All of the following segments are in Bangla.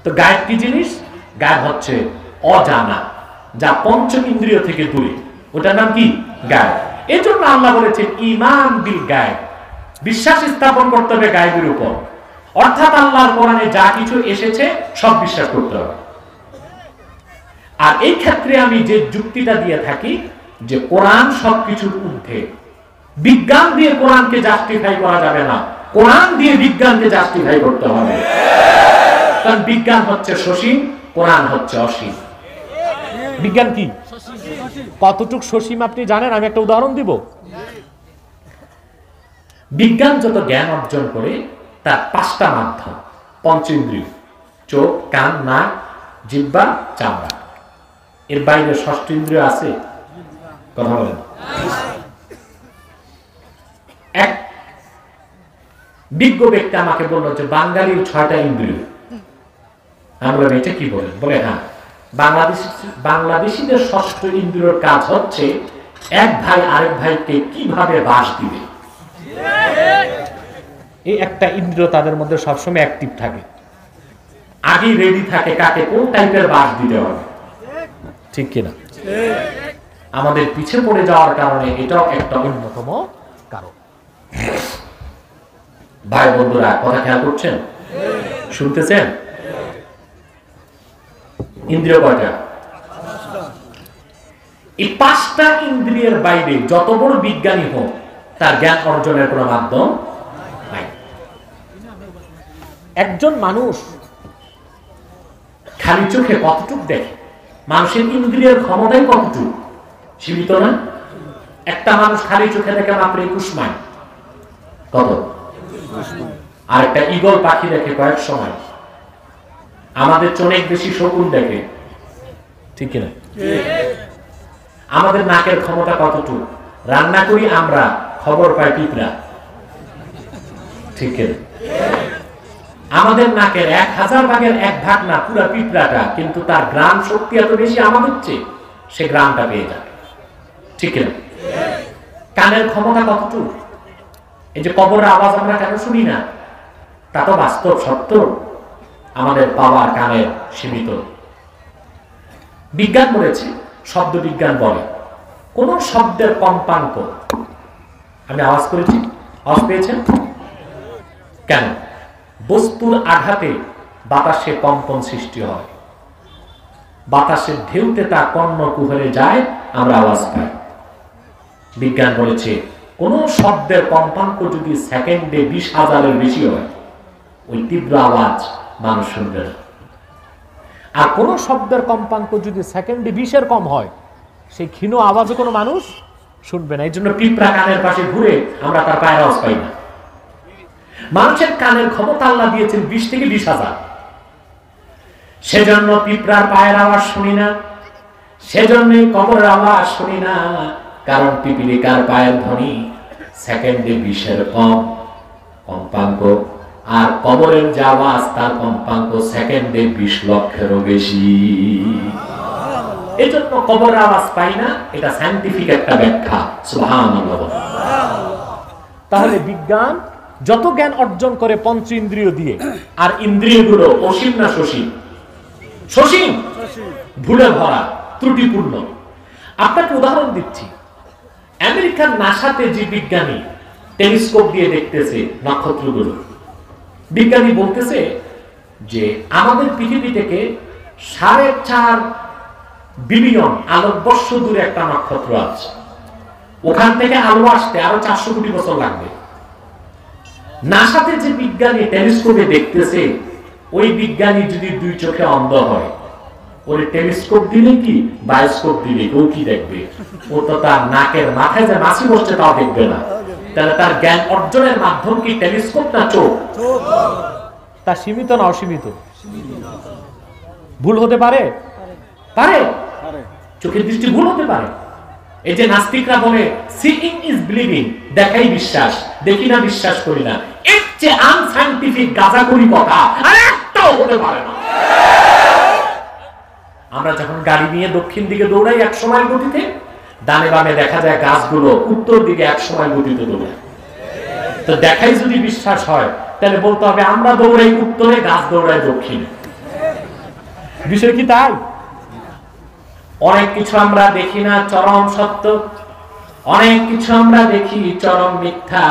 তো গায়েব কি জিনিস? গায়েব হচ্ছে অজানা, যা পঞ্চ ইন্দ্রিয় থেকে দূরে, ওটার নাম কি? গায়েব। এই জন্য আল্লাহ বলেছেন ঈমান বিল গায়েব, বিশ্বাস স্থাপন করতে হবে গায়েবের উপর। অর্থাৎ আল্লাহর কোরআনে যা কিছু এসেছে সব বিশ্বাস করতে হবে। আর এই ক্ষেত্রে আমি যে যুক্তিটা দিয়ে থাকি যে কোরআন সবকিছুর ঊর্ধ্বে, বিজ্ঞান দিয়ে কোরআনকে জাস্টিফাই করা যাবে না, কোরআন দিয়ে বিজ্ঞানকে জাস্টিফাই করতে হবে। কারণ বিজ্ঞান হচ্ছে সসীম, কোরআন হচ্ছে অসীম। বিজ্ঞান কি? কতটুক সসীম আপনি জানেন? আমি একটা উদাহরণ দিব। বিজ্ঞান যত জ্ঞান অর্জন করে তার পাঁচটা মাধ্যম, পঞ্চেন্দ্রিয়, চোখ, কান, নাক, জিহ্বা, চামড়া। এর বাইরে ষষ্ঠ ইন্দ্রিয় আছে? কথা বলেন। এক বিজ্ঞ ব্যক্তি আমাকে বলল যে বাঙালির 6টা ইন্দ্রিয়। আমি বললাম এটা কি বলেন? বলে হ্যাঁ, বাংলাদেশিদের ষষ্ঠ ইন্দ্রিয়র কাজ হচ্ছে এক ভাই আরেক ভাইকে কিভাবে বাস দিবে। এই একটা ইন্দ্রিয় তাদের মধ্যে সবসময় অ্যাক্টিভ থাকে, আগেই রেডি থাকে কাকে কোন টাইপের বাস দিতে হবে। ঠিক কিনা? আমাদের পিছে পড়ে যাওয়ার কারণে এটাও একটা অন্যতম কারণ। ভাই বন্ধুরা কথা খেয়াল করছেন? শুনতেছেন? ইন্দ্রিয় কয়টা? এই 5টা ইন্দ্রিয়ের বাইরে যত বড় বিজ্ঞানী হোক তার জ্ঞান অর্জনের কোন মাধ্যম নাই। একজন মানুষ খালি চোখে কতটুক দেখে? মানুষের ইন্দ্রিয়ের ক্ষমতাই কতটুক? সীমিত না? একটা মানুষ খালি চোখে দেখে মাত্র 21 মাইল। কত? আর একটা ঈগল পাখি দেখে কয়েক সময়। আমাদের অনেক বেশি শকুন দেখে। ঠিক কিনা? আমাদের নাকের ক্ষমতা কতটুকু? রান্না করি আমরা, খবর পাই পিঁপড়া। ঠিক কিনা? আমাদের নাকের 1000 ভাগের 1 ভাগ না, পুরো পিঁপড়াটা, কিন্তু তার গ্রাম শক্তি এত বেশি আমাদের চেয়ে, সে গ্রামটা পেয়ে যাবে। ঠিক কিনা? কানের ক্ষমতা কতটুকু? এই যে কবরের আওয়াজ আমরা কেন শুনি না? তা তো বাস্তব সত্য। আমাদের পাওয়ার কানের সীমিত। বিজ্ঞান বলেছে, শব্দ বিজ্ঞান বলে কোন শব্দের কম্পাঙ্ক, আমি আওয়াজ করেছি, আওয়াজ পেয়েছেন কেন? বস্তুর আঘাতে বাতাসে কম্পন সৃষ্টি হয়, বাতাসের ঢেউতে তা কর্ণ কুহরে যায়, আমরা আওয়াজ পাই। বিজ্ঞান বলেছে কোন শব্দের কম্পাঙ্ক যদি সেকেন্ডে 20,000-এর বেশি হয়, ওই তীব্র আওয়াজ মানুষ শুনবে না। আর কোন শব্দের কম্পাঙ্ক যদি সেকেন্ডে 20-এর কম হয়, সেই ক্ষীণ আওয়াজে কোনো মানুষ শুনবে না। এই জন্য পিঁপড়া কানের পাশে ঘুরে আমরা তার পায়ের আওয়াজ পাই না। মানুষের কানের ক্ষমতা আল্লাহ দিয়েছেন 20 থেকে 20,000। সেজন্য পিঁপড়ার পায়ের আওয়াজ শুনি না, সেজন্য কবরের আওয়াজ শুনি না। কারণ পিপিলিকার পায়ের ধ্বনি সেকেন্ডে 20-এর কম কম্পাঙ্ক, আর কবরের যে আওয়াজ তার কম্পাঙ্ক সেকেন্ডে 20 লক্ষেরও বেশি। এই জন্য কবরের আওয়াজ পাই না, এটা সায়েন্টিফিক একটা ব্যাখ্যা। সুবহানাল্লাহ। তাহলে বিজ্ঞান যত জ্ঞান অর্জন করে পঞ্চ ইন্দ্রিয় দিয়ে, আর ইন্দ্রিয়গুলো অসীম না সসীম? সসীম, ভুলে ভরা, ত্রুটিপূর্ণ। আপনাকে উদাহরণ দিচ্ছি, আমেরিকার নাসাতে যে বিজ্ঞানী টেলিস্কোপ দিয়ে দেখতেছে নক্ষত্রগুলো, বিজ্ঞানী বলতেছে যে আমাদের পৃথিবী থেকে 4.5 বিলিয়ন আলোকবর্ষ দূরে একটা নক্ষত্র আছে, ওখান থেকে আলো আসতে আরো 400 কোটি বছর লাগবে। নাসাতে যে বিজ্ঞানী টেলিস্কোপে দেখতেছে, ওই বিজ্ঞানী যদি 2 চোখে অন্ধ হয়, ওর টেলিস্কোপ দিলে কি বায়োস্কোপ দিলে ও কি দেখবে? ও তো তার নাকের মাথায় যে মাছি বসছে তাও দেখবে না। তাহলে তার জ্ঞান অর্জনের মাধ্যম কি টেলিস্কোপ না চোখ? তা সীমিত না অসীমিত? ভুল হতে পারে? পারে। চোখের দৃষ্টি ভুল হতে পারে। এই যে নাস্তিকরা বলে সিইং ইজ বিলিভিং, দেখাই বিশ্বাস, দেখি না বিশ্বাস করি না, এর চেয়ে আনসাইন্টিফিক গাঁজাখুরি কথা আর একটাও হতে পারে না। আমরা যখন গাড়ি নিয়ে দক্ষিণ দিকে দৌড়াই 100 মাইল গতিতে, ডানে বামে দেখা যায় গাছগুলো উত্তর দিকে 100 মাইল গতিতে দৌড়ায়। তো দেখাই যদি বিশ্বাস হয়, তাহলে বলতে হবে আমরা দৌড়াই উত্তরে, গাছ দৌড়ায় দক্ষিণে। বিষয় কি তাই? অনেক কিছু আমরা দেখি না চরম সত্য, অনেক কিছু আমরা দেখি চরম মিথ্যা।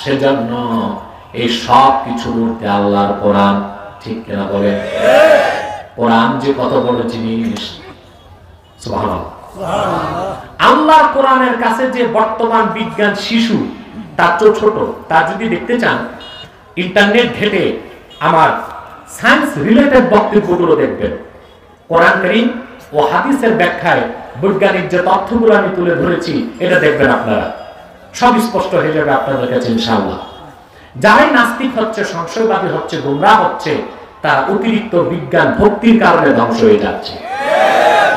সেজন্য এই সব কিছুর মধ্যে আল্লাহর কোরআন, ঠিক কিনা বলে? কোরআন যে কত বড় জিনিস, সুবহানাল্লাহ। আল্লাহর কোরআনের কাছে যে বর্তমান বিজ্ঞান শিশু, তার চেয়ে ছোট, তা যদি দেখতে চান ইন্টারনেট ঘেটে আমার সায়েন্স রিলেটেড বক্তব্যগুলো দেখবেন। কোরআন কারীম ও হাদিসের ব্যাখ্যায় বৈজ্ঞানিক যে তথ্যগুলো আমি তুলে ধরেছি, এটা দেখবেন আপনারা, সব স্পষ্ট হয়ে যাবে আপনাদের কাছে ইনশাআল্লাহ। যারাই নাস্তিক হচ্ছে, সংশয়বাদী হচ্ছে, গোমরাহ হচ্ছে, তারা অতিরিক্ত বিজ্ঞান ভক্তির কারণে ধ্বংস হয়ে যাচ্ছে।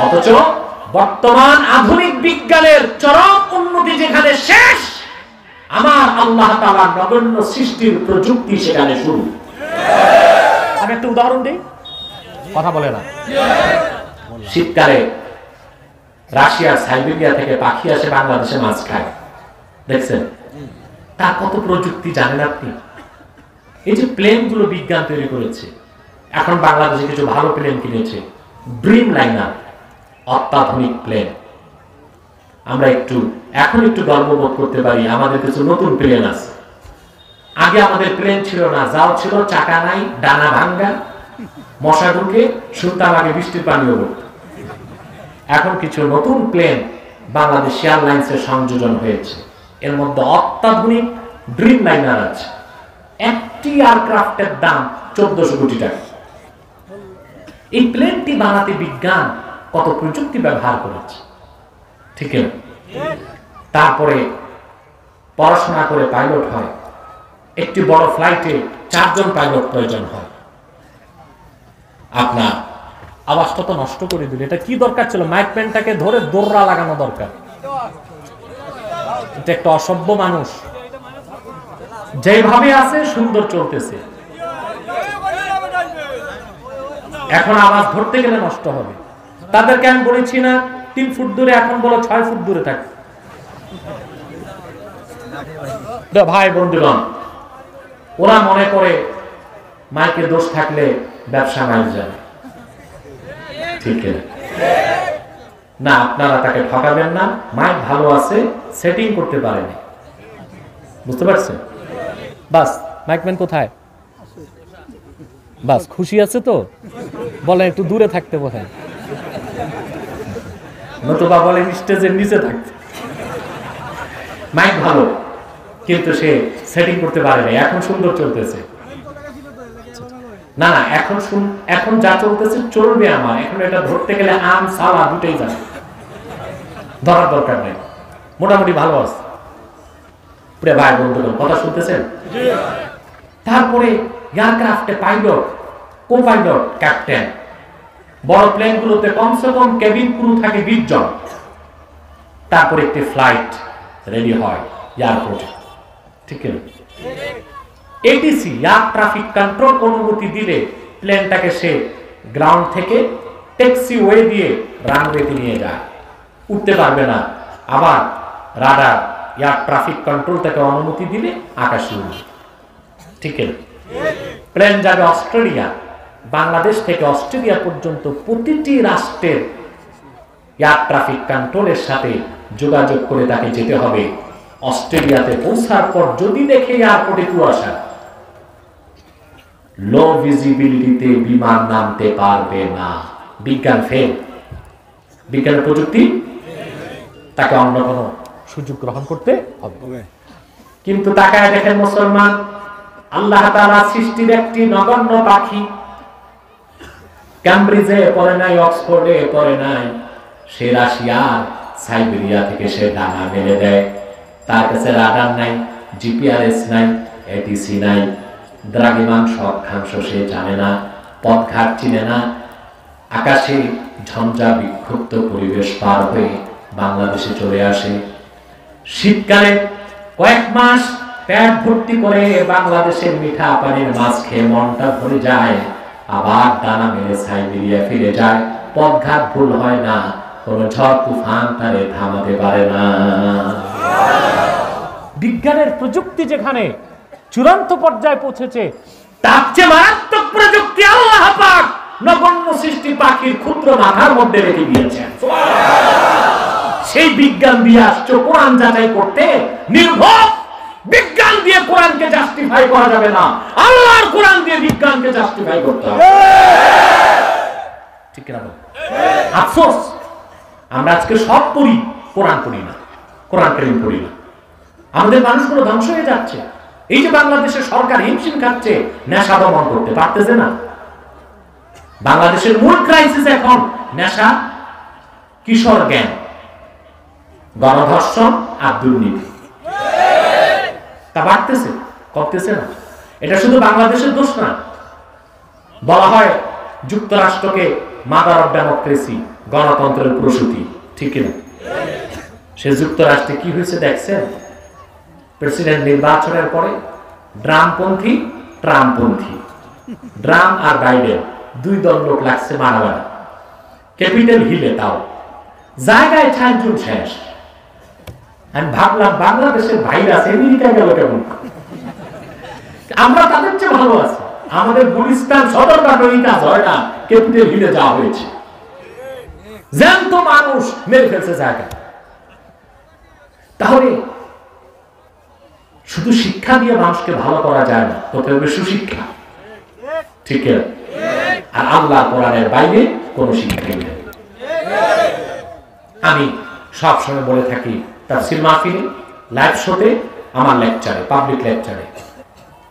অথচ বর্তমান আধুনিক বিজ্ঞানের চরম উন্নতি যেখানে শেষ, আমার আল্লাহ তাআলার নগণ্য সৃষ্টির প্রযুক্তি সেখানে শুরু। আমি একটা উদাহরণ দিই, কথা বলে না। শীতকালে রাশিয়ার সাইবেরিয়া থেকে পাখি আসে বাংলাদেশে মাছ খায়, দেখছেন? তার কত প্রযুক্তি জানেন আপনি? এই যে প্লেন গুলো বিজ্ঞান তৈরি করেছে, এখন বাংলাদেশে কিছু ভালো প্লেন কিনেছে, ড্রিম লাইনার, অত্যাধুনিক প্লেন। আমরা এখন একটু গর্ববোধ করতে পারি, আমাদের কিছু নতুন প্লেন আছে। আগে আমাদের প্লেন ছিল না, যাও ছিল চাকা নাই, ডানা ভাঙ্গা, মশা ঢুকে, শুনতাম আগে বৃষ্টির পানিও পড়তো। এখন কিছু নতুন প্লেন বাংলাদেশ এয়ারলাইন্সের সংযোজন হয়েছে, এর মধ্যে অত্যাধুনিক ড্রিম লাইনার আছে। একটি এয়ারক্রাফটের দাম 1400 কোটি টাকা। এই প্লেনটি বানাতে বিজ্ঞান কত প্রযুক্তি ব্যবহার করেছে, ঠিক না? তারপরে পড়াশোনা করে পাইলট হয়, একটি বড় ফ্লাইটে 4 জন পাইলট প্রয়োজন হয়। আপনার আওয়াজটা তো নষ্ট করে দিল, এটা কি দরকার ছিল? মাইক প্যানটাকে ধরে দৌড়া লাগানো দরকার। এটা একটা অসভ্য মানুষ, যেভাবে আছে সুন্দর চলতেছে, এখন আওয়াজ ধরতে গেলে নষ্ট হবে। তাদেরকে আমি বলেছি না 3 ফুট দূরে, এখন বলো 6 ফুট দূরে থাকে। ভাই বন্ধুগণ, ওরা মনে করে মাইকে দোষ থাকলে ব্যবসা মাইল যাবে, ঠিক না? আপনারা তাকে ঠকাবেন না। মাইক ভালো আছে, সেটিং করতে পারেনি, বুঝতে পারছেন? বাস, মাইকম্যান কোথায়? বাস, খুশি আছে তো? বলেন একটু দূরে থাকতে বলেন, নতুবা বলেন স্টেজের নিচে থাকতে। মাইক ভালো, কিন্তু সে সেটিং করতে পারেনি, এখন সুন্দর চলতেছে। না, এখন যা চলতেছে চলবে আমার, এখন এটা ধরতে গেলে আম সালা দুটেই যাবে, ধরার দরকার নেই, মোটামুটি ভালো আছে। প্রিয় ভাই বন্ধুগণ, কথা শুনতেছেন? তারপরে এয়ারক্রাফটে পাইলট, কো পাইলট, ক্যাপ্টেন। বড় প্লেনগুলোতে কমসে কম কেবিন ক্রু থাকে 20 জন। তারপরে একটি ফ্লাইট রেডি হয় এয়ারপোর্টে, ঠিক আছে? এটিসি, এয়ার ট্রাফিক কন্ট্রোল, অনুমতি দিলে প্লেনটাকে সে গ্রাউন্ড থেকে ট্যাক্সি ওয়ে দিয়ে রানওয়েতে নিয়ে যায়, উঠতে পারবে না। আবার রাডার, এয়ার ট্রাফিক কন্ট্রোল থেকে অনুমতি দিলে আকাশে উড়বে, ঠিক আছে? প্লেন যাবে অস্ট্রেলিয়া, বাংলাদেশ থেকে অস্ট্রেলিয়া পর্যন্ত প্রতিটি রাষ্ট্রের এয়ার ট্রাফিক কন্ট্রোলের সাথে যোগাযোগ করে তাকে যেতে হবে। অস্ট্রেলিয়াতে পৌঁছার পর যদি দেখে এয়ারপোর্টে কুয়াশা, লো ভিজিবিলিটিতে বিমান নামতে পারবে না, বিজ্ঞান ফেল, বিজ্ঞানের প্রযুক্তি, তাকে অন্য কোনো সুযোগ গ্রহণ করতে হবে। কিন্তু তাকায় দেখেন মুসলমান, আল্লাহ তাআলা সৃষ্টির একটি নগণ্য পাখি, ক্যামব্রিজে পড়ে নাই, অক্সফোর্ডে পড়ে নাই, সে রাশিয়ার সাইবেরিয়া থেকে সে ডানা মেলে দেয়। তার কাছে রাডার নাই, জিপিআরএস নাই, এটিসি নাই, দ্রাঘিমাংশ অক্ষাংশ সে জানে না, পথঘাট চিনে না। আকাশে ঝঞ্ঝা বিক্ষুব্ধ পরিবেশ পার হয়ে বাংলাদেশে চলে আসে। শীতকালে কয়েক মাস পেট ভর্তি করে বাংলাদেশের মিঠা পানির মাছ খেয়ে মনটা ভরে যায়, আবার ডানা মেলে সাইবেরিয়া ফিরে যায়। পথঘাট ভুল হয় না, কোন ঝড় তুফান তারে থামাতে পারে না। বিজ্ঞানের প্রযুক্তি যেখানে চূড়ান্ত পর্যায়ে পৌঁছেছে, তার চেয়ে মারাত্মক প্রযুক্তি আল্লাহ পাক নগণ্য সৃষ্টি পাখি পাখির ক্ষুদ্র মাথার মধ্যে রেখে দিয়েছেন। সেই বিজ্ঞান দিয়ে আসছে কোরআন যাচাই করতে। নির্ভর বিজ্ঞান দিয়ে কোরআনকে জাস্টিফাই করা যাবে না, আল্লাহর কোরআন দিয়ে বিজ্ঞানকে জাস্টিফাই করতে হবে। ঠিক না? আফসোস আমরা আজকে সব পড়ি, কোরআন পড়ি না, কোরআন কারীম পড়ি না। আমাদের মানুষগুলো ধ্বংস হয়ে যাচ্ছে। এই যে বাংলাদেশের সরকার হিমশিম খাচ্ছে নেশা দমন করতে পারতেছে না। বাংলাদেশের মূল ক্রাইসিস এখন নেশা, কিশোর গ্যাং, গণধর্ষণ আর দুর্নীতি। তা বাড়তেছে, কমতেছে না। এটা শুধু বাংলাদেশের দোষ না। বলা হয় যুক্তরাষ্ট্রকে মাদার অফ ডেমোক্রেসি, গণতন্ত্রের প্রসূতি, ঠিক না? সে যুক্তরাষ্ট্রে কি হয়েছে দেখছেন? প্রেসিডেন্ট নির্বাচনের পরে ড্রামপন্থী ট্রাম্পপন্থী, ড্রাম আর বাইডেন দুই দল লোক লাগছে মারামারি ক্যাপিটাল হিলে, তাও জায়গায় 4 জন শেষ। আমি ভাবলাম বাংলাদেশের ভাইরাস আমেরিকা গেল কেমন? আমরা তাদের চেয়ে ভালো আছি। আমাদের গুলিস্তান সদর বাটরি কাজ হয় না, ক্যাপিটাল হিলে যাওয়া হয়েছে, জ্যান্ত মানুষ মেরে ফেলছে জায়গায়। তাহলে শুধু শিক্ষা দিয়ে মানুষকে ভালো করা যায় না, তবে হবে সুশিক্ষা। ঠিক আছে? আর আল্লাহ কোরআনের বাইরে কোনো শিক্ষা নেই। আমি সবসময় বলে থাকি তাফসীর মাহফিলে, লাইভ শোতে, আমার লেকচারে, পাবলিক লেকচারে,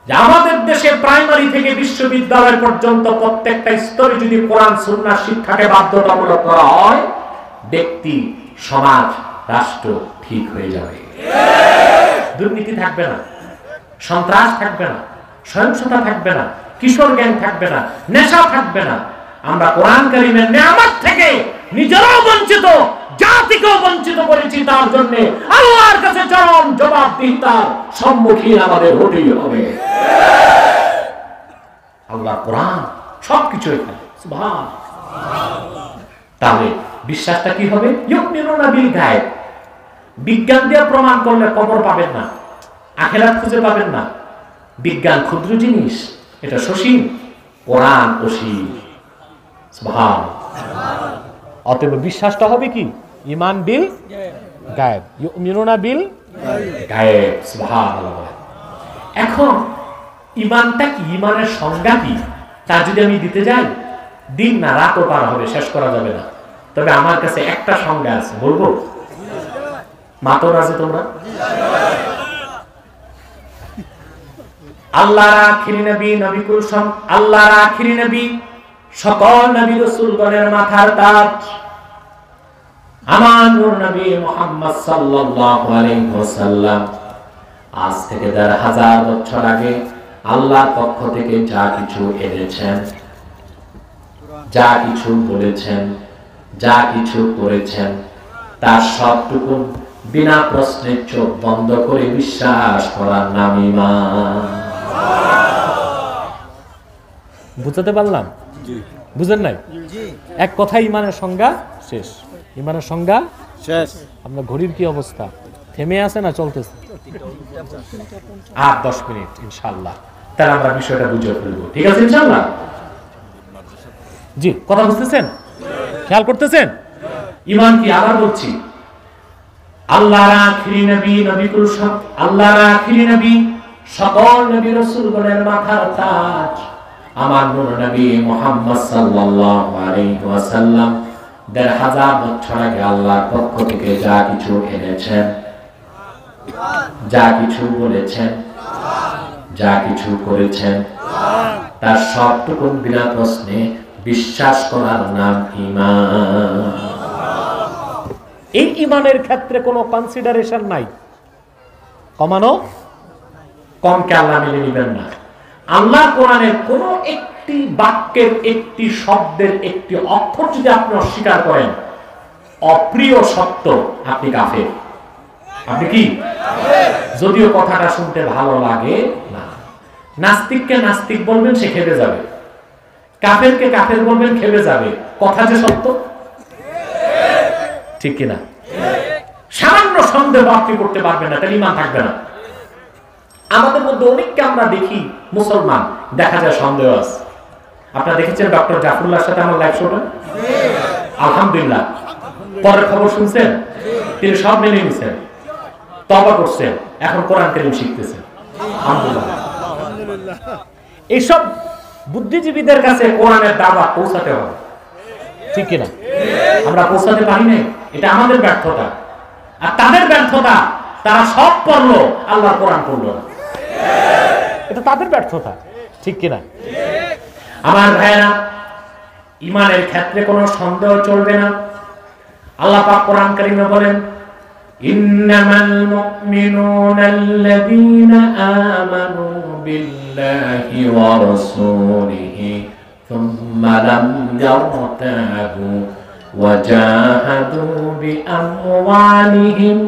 যে আমাদের দেশে প্রাইমারি থেকে বিশ্ববিদ্যালয় পর্যন্ত প্রত্যেকটা স্তরে যদি কোরআন সুন্নাহ শিক্ষাকে বাধ্যতামূলক করা হয়, ব্যক্তি, সমাজ, রাষ্ট্র ঠিক হয়ে যাবে। দুর্নীতি থাকবে না, সন্ত্রাস থাকবে না, সহিংসতা থাকবে না, কিশোর গ্যাং থাকবে না, নেশা থাকবে না। আমরা কোরআন কারীমের নিয়ামত থেকে নিজেরাও বঞ্চিত, জাতিকেও বঞ্চিত করেছি। তার জন্য আল্লাহর কাছে চরম জবাবদিহিতার সম্মুখীন আমাদের হতেই হবে। আল্লাহ কোরআন সবকিছু এখানে, সুবহানাল্লাহ। তাহলে বিশ্বাসটা কি হবে? ইউমিনুনা বিল গায়ব। বিজ্ঞান দিয়ে প্রমাণ করলে কবর পাবেন না, আখিরাত খুঁজে পাবেন না। বিজ্ঞান ক্ষুদ্র জিনিস, এটা সসীম, কোরআন অসীম। সুবহানাল্লাহ। অতএব বিশ্বাসটা হবে কি? ঈমান বিল গায়ব, ইউমিনুনা বিল গায়ব। সুবহানাল্লাহ। এখন ঈমানটা কি, ঈমানের সংজ্ঞা কি, তা যদি আমি দিতে যাই, দিন না রাতও পার হবে, শেষ করা যাবে না। তবে আমার কাছে একটা সংজ্ঞা আছে, বলবো? মাতর আছে তোমরা? আল্লাহর আখিরি নবী, নবী কুলসম, আল্লাহর আখিরি নবী, সকল নবী রাসূলগণের মাথার তাজ, আমার নূর নবী মুহাম্মদ সাল্লাল্লাহু আলাইহি ওয়াসাল্লাম আজ থেকে ১৫০০ বছর আগে আল্লাহর পক্ষ থেকে যা কিছু এনেছেন, যা কিছু বলেছেন, যা কিছু করেছেন, তার সবটুকু বিনা প্রশ্নে চোখ বন্ধ করে বিশ্বাস করার নাম ঈমান। বুঝতে পারলাম? বুঝেন নাই? এক কথা, ঈমানের সংজ্ঞা শেষ। ঈমানের সংজ্ঞা শেষ। আপনার ঘড়ির কি অবস্থা? থেমে আছে না চলতেছে? ৮-১০ মিনিট ইনশাআল্লাহ, তাহলে আমরা বিষয়টা বুঝে ফেলবো। ঠিক আছে ইনশাআল্লাহ? জি, কথা বুঝতেছেন? খেয়াল করতেছেন? ঈমান কি? আবার বলছি, আল্লাহর আখিরি নবী, নবী কুলসম, আল্লাহর আখিরি নবী, সকল নবী রাসূলগণের মাথার তাজ, আমার নূর নবী মুহাম্মদ সাল্লাল্লাহু আলাইহি ওয়াসাল্লাম ১৫০০ বছর আগে আল্লাহর পক্ষ থেকে যা কিছু এনেছেন, যা কিছু বলেছেন, যা কিছু করেছেন, তার সবটুকু বিনা প্রশ্নে বিশ্বাস করার নাম ঈমান। এই ঈমানের ক্ষেত্রে কোনো কনসিডারেশন নাই, কমানো কমকে আল্লাহ মেনে নিবেন না। আল্লাহ কোরআনের কোন একটি বাক্যের, একটি শব্দের, একটি অক্ষর যদি আপনি অস্বীকার করেন, অপ্রিয় সত্য, আপনি কাফের। আপনি কি? যদিও কথাটা শুনতে ভালো লাগে না। নাস্তিককে নাস্তিক বলবেন, সে খেপে যাবে। কাফেরকে কাফের বলবেন, খেপে যাবে। কথা যে সত্য, ঠিক কিনা? সামান্য সন্দেহ আপনি করতে পারবেন না, তাহলে ঈমান থাকবে না। আমাদের মধ্যে অনেককে আমরা দেখি, মুসলমান, দেখা যায় সন্দেহ আছে। আপনারা দেখেছেন ডক্টর জাফরুল্লাহর সাথে আমার লাইভ শোটা? আলহামদুলিল্লাহ। পরের খবর শুনছেন? তিনি সব মেনে নিছেন, তওবা করছেন, এখন কোরআন কারীম শিখতেছেন। আলহামদুলিল্লাহ। এইসব বুদ্ধিজীবীদের কাছে কোরআনের দাওয়াত পৌঁছাতে হবে, ঠিক কিনা? আমরা পৌঁছাতে পারি না, এটা আমাদের ব্যর্থতা। আর তাদের ব্যর্থতা, তারা সব পড়লো, আল্লাহর কোরআন পড়লো না, এটা তাদের ব্যর্থতা, ঠিক কিনা? আমার ভাইরা, ঈমানের ক্ষেত্রে কোনো সন্দেহ চলবে না। আল্লাহ পাক কোরআন কারীমে বলেন, ইন্নামাল মুমিনুনা আল্লাযীনা আমানু বিল্লাহি ওয়া রাসূলিহি সুম্মা লাম ইয়ারতাবু ওয়া জাহাদু বিআমওয়ালিহিম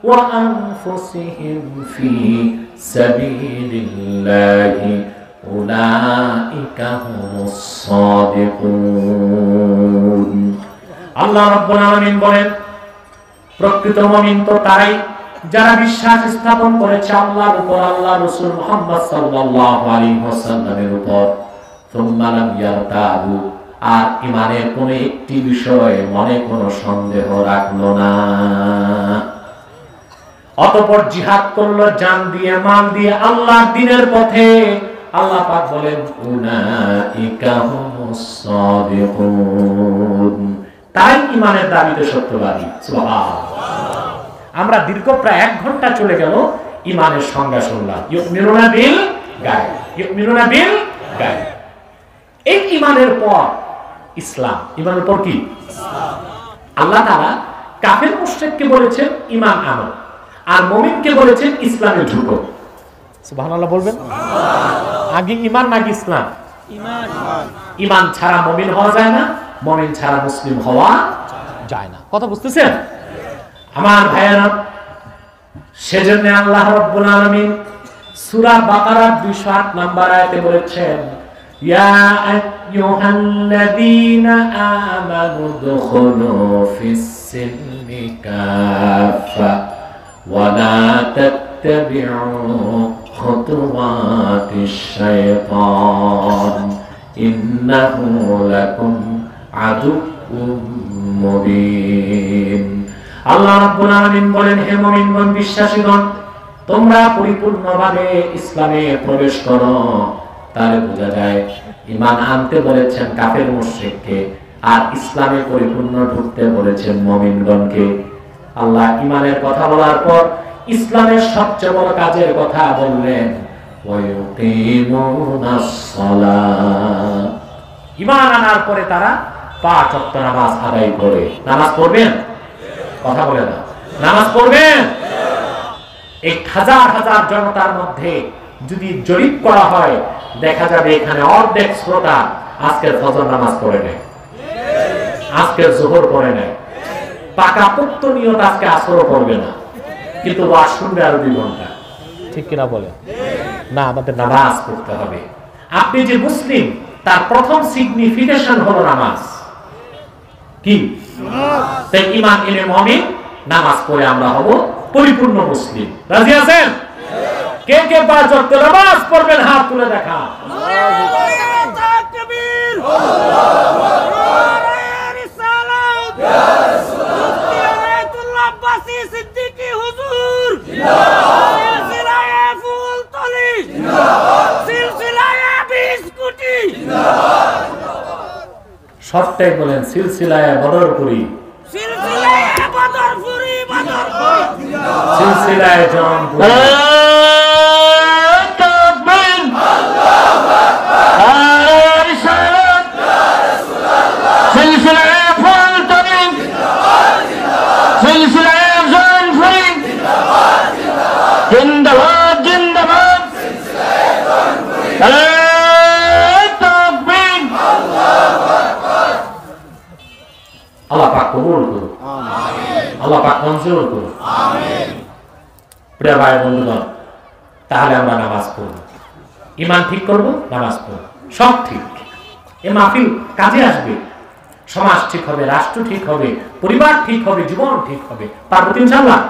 ওয়া আনফুসিহিম ফি সাবিলিল্লাহি উলাইকা হুমুস সাদিকুন। আল্লাহ রাব্বুল আলামিন বলেন, প্রকৃত মুমিন তো তারাই যারা বিশ্বাস স্থাপন করেছে আল্লাহর উপর, আল্লাহ রাসূল মুহাম্মদ সাল্লাল্লাহু আলাইহি ওয়াসাল্লামের উপর, সুম্মা লাম ইয়ারতাবু, আর ঈমানের কোন একটি বিষয়ে মনে কোনো সন্দেহ রাখলো না, অতঃপর জিহাদ করলো জান দিয়ে, মাল দিয়ে আল্লাহর দ্বীনের পথে। আল্লাহ পাক বলেন, উলাইকা হুমুস সাদিকুন, তাই ঈমানের দাবিতে সত্যবাদী। সুবহানাল্লাহ। আমরা দীর্ঘ প্রায় 1 ঘন্টা চলে গেল ঈমানের সংজ্ঞা শুনলাম। ইউমিনুনা বিল গায়ব, ইউমিনুনা বিল গায়ব। এই ঈমানের পর ইসলাম, ঈমানের পর কি? আল্লাহ তাআলা কাফের মুশরিককে বলেছেন ঈমান আনো, আর মুমিনকে বলেছেন ইসলামে ঢুকো। সুবহানাল্লাহ বলবেন। আগে ঈমান নাকি ইসলাম? ঈমান। ঈমান ছাড়া মুমিন হওয়া যায় না, মুমিন ছাড়া মুসলিম হওয়া যায় না। কথা বুঝতেছেন আমার ভাইয়েরা? সেজন্য আল্লাহ রাব্বুল আলামিন সূরা বাকারার 208 নম্বর আয়াতে বলেছেন, ইয়া আইয়ুহাল্লাযীনা আমানু দুখুলু ফিস-সিলমি কাফা ওয়া লা তাত্তাবি'ু খুতুওয়াতিশ শাইতান ইন্নাহু লাকুম আদুউম মুবিন। আল্লাহ রাব্বুল আলামিন বলেন, হে মুমিনগণ, বিশ্বাসীগণ, তোমরা পরিপূর্ণভাবে ইসলামে প্রবেশ করো। তাহলে বোঝা যায় ঈমান আনতে বলেছেন কাফের মুশরিককে, আর ইসলামে পরিপূর্ণ ঢুকতে বলেছেন মুমিনগণকে। আল্লাহ ঈমানের কথা বলার পর ইসলামের সবচেয়ে বড় কাজের কথা বললেন, ওয়া ইউকিমুনাস সালাহ। ঈমান আনার পরে তারা 5 ওয়াক্ত নামাজ আদায় করে। নামাজ পড়বেন? কথা বলে না। নামাজ পড়বেন? 1000 জনতার মধ্যে যদি জরিপ করা হয়, দেখা যাবে এখানে অর্ধেক শ্রোতা আজকের ফজর নামাজ পড়ে নেয়, আজকের যোহর পড়ে নেয়, পাকা পুক্ত নিয়ত আজকে আসরও পড়বে না, কিন্তু ওয়াজ শুনবে আরো 2 ঘন্টা। ঠিক কিনা বলে? না, আমাদের নামাজ পড়তে হবে। আপনি যে মুসলিম, তার প্রথম সিগনিফিকেশন হলো নামাজ। কি? তাই ঈমান এনে মুমিন, নামাজ পড়ে আমরা হব পরিপূর্ণ মুসলিম। রাজি আছেন? কে কে 5 ওয়াক্ত নামাজ পড়বেন? হাত তুলে দেখা। তাকবীর, আল্লাহু আকবার, রিসালাত, ইয়া রাসূলুল্লাহ, আয়াতুল্লাহ আব্বাসি সিদ্দিকী হুজুর, জিন্দাবাদ, সিলসিলায়ে ফুলতলি, জিন্দাবাদ, সিলসিলায়ে বিস্কুটি, জিন্দাবাদ। সবটাই বলেন, সিলসিলায়ে বদরপুরি, সিলসিলায়ে বদরপুরি, বদরপুর, জিন্দাবাদ, সিলসিলায়ে জনপুরি। তাকবীর, আল্লাহু আকবার, রিসালাত, ইয়া রাসূলুল্লাহ, সিলসিলায়ে ফুলতলি, জিন্দাবাদ, জিন্দাবাদ, সিলসিলায়ে জনপুরি, জিন্দাবাদ, জিন্দাবাদ, জিন্দাবাদ, জিন্দাবাদ, সিলসিলায়ে জনপুরি। আল্লাহ পাক কবুল করুন, আমিন। আল্লাহ পাক মঞ্জুর করুন, আমিন। প্রিয় ভাই বন্ধুগণ, তাহলে আমরা নামাজ পড়ব, ঈমান ঠিক করব, নামাজ পড়ব, সব ঠিক। এই মাহফিল কাজে আসবে, সমাজ ঠিক হবে, রাষ্ট্র ঠিক হবে, পরিবার ঠিক হবে, জীবন ঠিক হবে। পারবো ইনশাআল্লাহ?